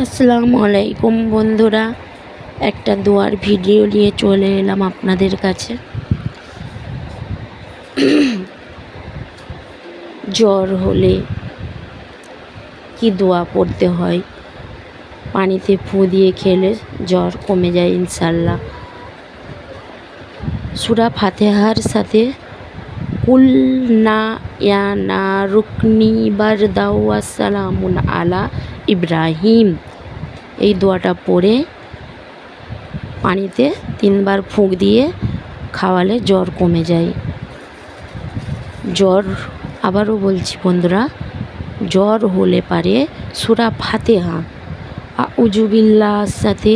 আসসালামু আলাইকুম বন্ধুরা, একটা দোয়ার ভিডিও নিয়ে চলে এলাম আপনাদের কাছে। জ্বর হলে কি দোয়া পড়তে হয়, পানিতে ফু দিয়ে খেলে জ্বর কমে যায় ইনশাল্লাহ। সূরা ফাতিহার সাথে কুল না ইয়া না রুকনি বারদাও ওয়াসসালামুন আলা ইব্রাহিম, এই দোয়াটা পড়ে পানিতে 3 বার ফুঁক দিয়ে খাওয়ালে জ্বর কমে যায়। জ্বর আবারও বলছি বন্ধুরা, জ্বর হলে পারে সূরা ফাতিহা আউযু বিল্লাহর সাথে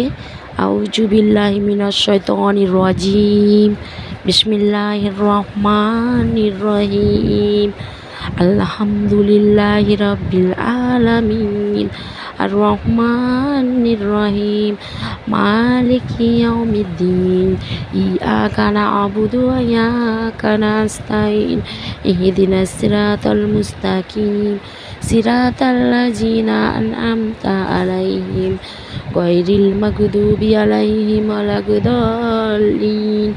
আউযু বিল্লাহি মিনাশ শাইতানির রাজিম বিসমিল্লাহির রহমানির রহিম আলহামদুলিল্লাহি রাব্বিল আলামিন আর রহমানির রহিম মালিকি ইয়াউমিদ্দিন ইয়াকা না'বুদু ওয়া ইয়াকা নাস্তাইন ইহদিনাস সিরাতাল মুস্তাকিম সিরাতাল লাযিনা আন'আমতা আলাইহিম গায়রিল মাগদুবি আলাইহিম ওয়ালাদ-দাল্লিন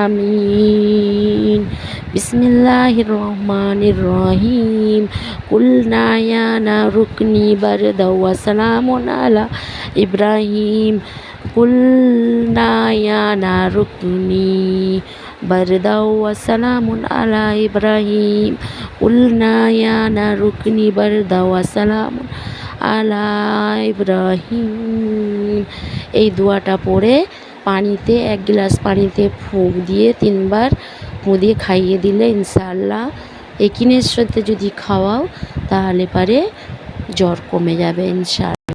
আমিন। বিসমিল্লাহির রহমানির রহিম কুলনা ইয়া নারু কুনি বারদাও ওয়া সালামুন আলা ইব্রাহিম কুলনা ইয়া নারু কুনি বারদাও ওয়া সালামুন আলা ইব্রাহিম কুলনা ইয়া নারু কুনি বারদাও ওয়া সালামুন আলা ইব্রাহিম। এই দোয়াটা পড়ে পানিতে 1 গ্লাস পানিতে ফুঁক দিয়ে 3 বার ফুঁ দিয়ে খাইয়ে দিলে ইনশাআল্লাহ একিনের সাথে যদি খাওয়াও তাহলে পারে জ্বর কমে যাবে ইনশাআল্লাহ।